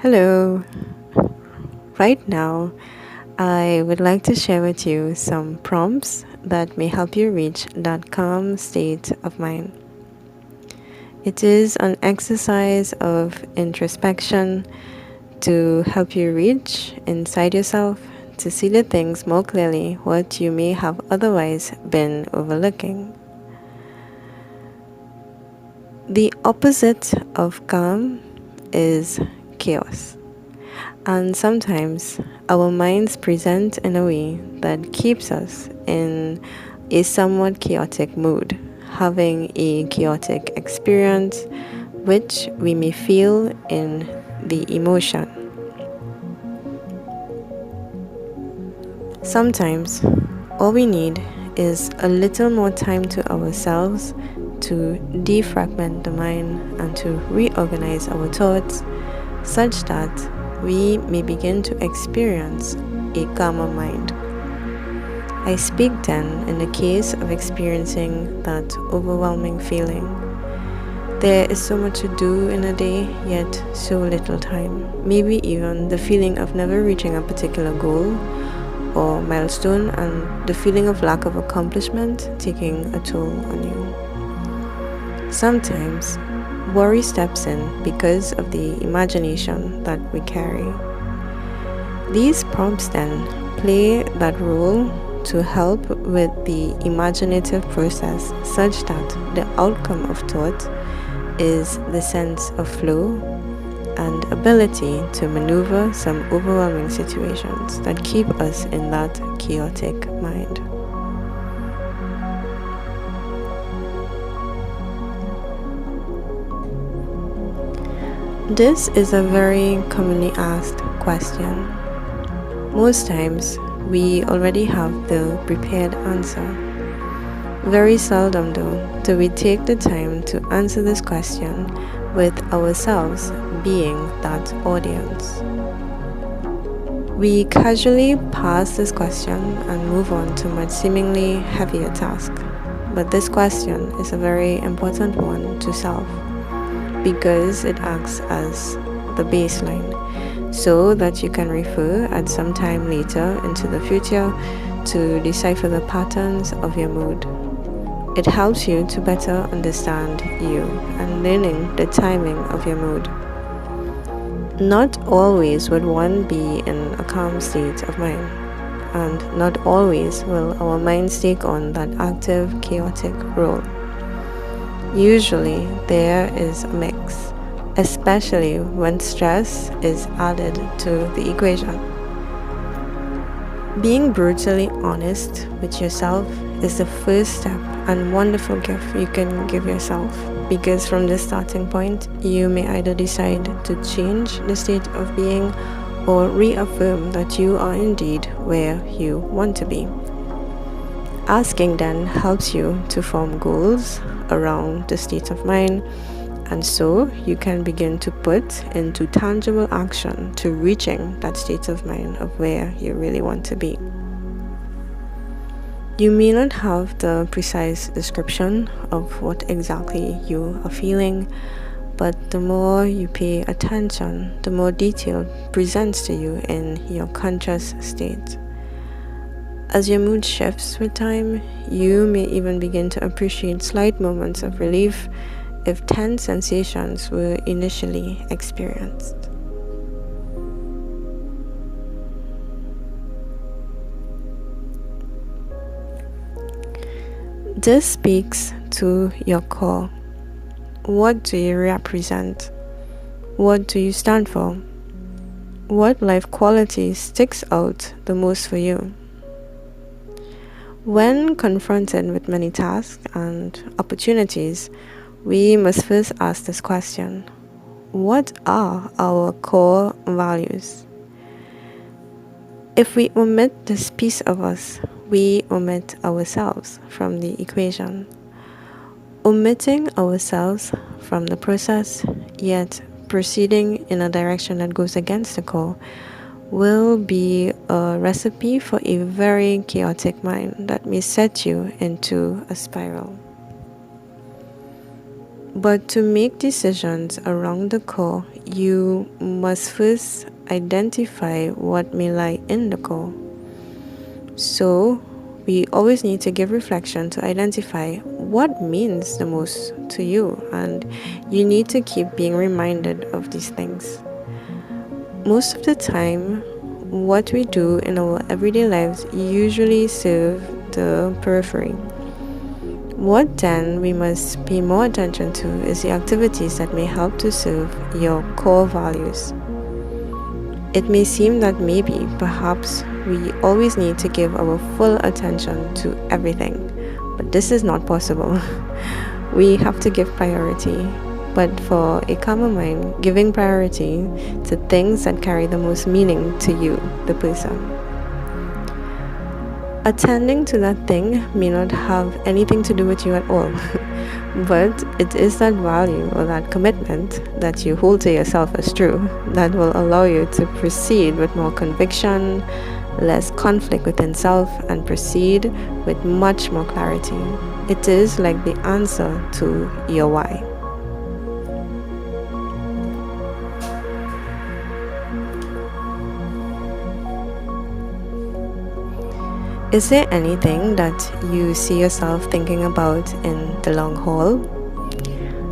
Hello. Right now, I would like to share with you some prompts that may help you reach that calm state of mind. It is an exercise of introspection to help you reach inside yourself to see the things more clearly what you may have otherwise been overlooking. The opposite of calm is chaos. And sometimes our minds present in a way that keeps us in a somewhat chaotic mood, having a chaotic experience, which we may feel in the emotion. Sometimes all we need is a little more time to ourselves to defragment the mind and to reorganize our thoughts such that we may begin to experience a calmer mind. I speak then in the case of experiencing that overwhelming feeling. There is so much to do in a day, yet so little time. Maybe even the feeling of never reaching a particular goal or milestone, and the feeling of lack of accomplishment taking a toll on you. Sometimes worry steps in because of the imagination that we carry. These prompts then play that role to help with the imaginative process such that the outcome of thought is the sense of flow and ability to maneuver some overwhelming situations that keep us in that chaotic mind. This is a very commonly asked question. Most times, we already have the prepared answer. Very seldom, though, do we take the time to answer this question with ourselves being that audience. We casually pass this question and move on to much seemingly heavier task. But this question is a very important one to solve because it acts as the baseline so that you can refer at some time later into the future to decipher the patterns of your mood. It helps you to better understand you and learning the timing of your mood. Not always would one be in a calm state of mind, and not always will our minds take on that active, chaotic role. Usually, there is a mix, especially when stress is added to the equation. Being brutally honest with yourself is the first step and wonderful gift you can give yourself, because from this starting point, you may either decide to change the state of being or reaffirm that you are indeed where you want to be. Asking then helps you to form goals around the state of mind, and so you can begin to put into tangible action to reaching that state of mind of where you really want to be. You may not have the precise description of what exactly you are feeling, but the more you pay attention, the more detail presents to you in your conscious state. As your mood shifts with time, you may even begin to appreciate slight moments of relief if tense sensations were initially experienced. This speaks to your core. What do you represent? What do you stand for? What life quality sticks out the most for you? When confronted with many tasks and opportunities, we must first ask this question: what are our core values? If we omit this piece of us, we omit ourselves from the equation. Omitting ourselves from the process, yet proceeding in a direction that goes against the core, will be a recipe for a very chaotic mind that may set you into a spiral. But to make decisions around the core, you must first identify what may lie in the core. So, we always need to give reflection to identify what means the most to you, and you need to keep being reminded of these things. Most of the time, what we do in our everyday lives usually serve the periphery. What then we must pay more attention to is the activities that may help to serve your core values. It may seem that maybe, perhaps, we always need to give our full attention to everything, but this is not possible. We have to give priority. But for a calmer mind, giving priority to things that carry the most meaning to you, the person. Attending to that thing may not have anything to do with you at all, but it is that value or that commitment that you hold to yourself as true that will allow you to proceed with more conviction, less conflict within self, and proceed with much more clarity. It is like the answer to your why. Is there anything that you see yourself thinking about in the long haul?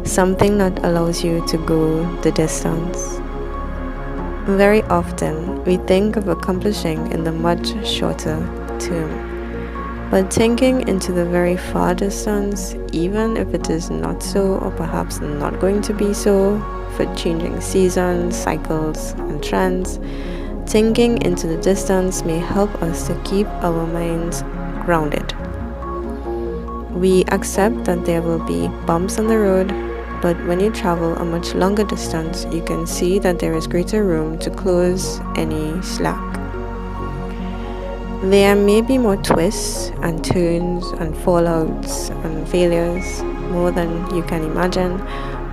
Something that allows you to go the distance? Very often, we think of accomplishing in the much shorter term. But thinking into the very far distance, even if it is not so or perhaps not going to be so, for changing seasons, cycles, and trends, thinking into the distance may help us to keep our minds grounded. We accept that there will be bumps on the road, but when you travel a much longer distance, you can see that there is greater room to close any slack. There may be more twists and turns and fallouts and failures, more than you can imagine,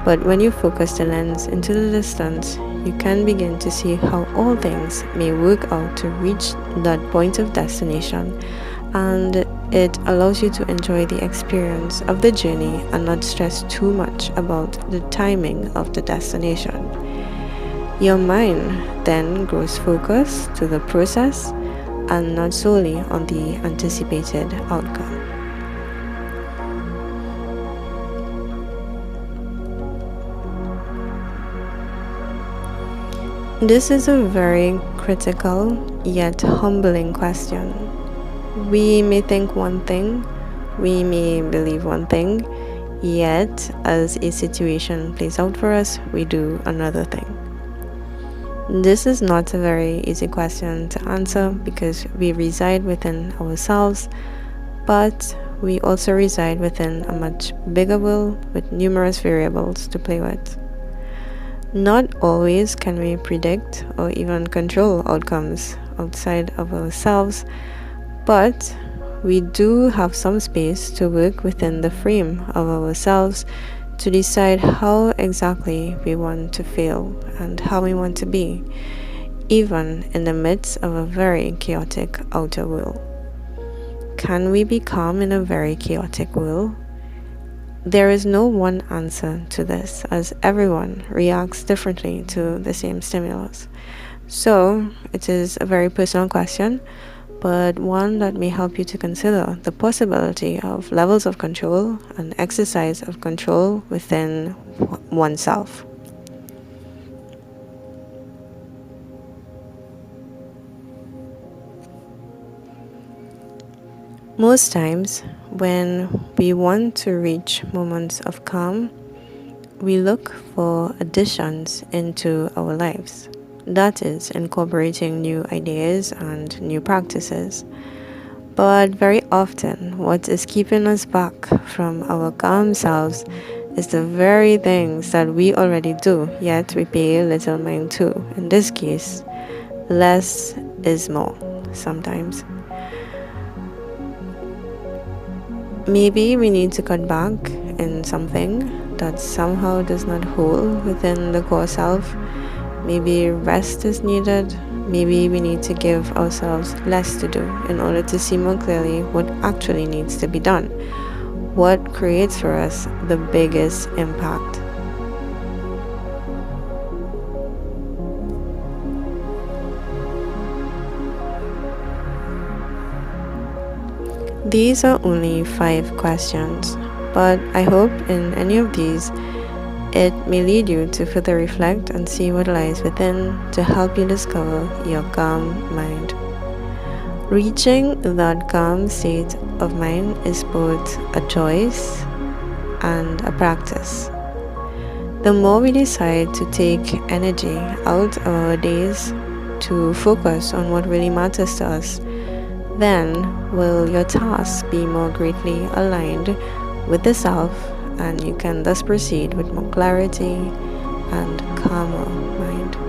but when you focus the lens into the distance, you can begin to see how all things may work out to reach that point of destination, and it allows you to enjoy the experience of the journey and not stress too much about the timing of the destination. Your mind then grows focused to the process and not solely on the anticipated outcome. This is a very critical yet humbling question. We may think one thing, we may believe one thing, yet as a situation plays out for us, we do another thing. This is not a very easy question to answer because we reside within ourselves, but we also reside within a much bigger world with numerous variables to play with. Not always can we predict or even control outcomes outside of ourselves, but we do have some space to work within the frame of ourselves to decide how exactly we want to feel and how we want to be, even in the midst of a very chaotic outer world. Can we be calm in a very chaotic world? There is no one answer to this, as everyone reacts differently to the same stimulus. So, it is a very personal question, but one that may help you to consider the possibility of levels of control and exercise of control within oneself. Most times, when we want to reach moments of calm, we look for additions into our lives. That is, incorporating new ideas and new practices. But very often, what is keeping us back from our calm selves is the very things that we already do, yet we pay little mind to. In this case, less is more sometimes. Maybe we need to cut back in something that somehow does not hold within the core self. Maybe rest is needed. Maybe we need to give ourselves less to do in order to see more clearly what actually needs to be done. what creates for us the biggest impact. These are only 5 questions, but I hope in any of these it may lead you to further reflect and see what lies within to help you discover your calm mind. Reaching that calm state of mind is both a choice and a practice. The more we decide to take energy out of our days to focus on what really matters to us, then will your tasks be more greatly aligned with the self, and you can thus proceed with more clarity and calmer mind.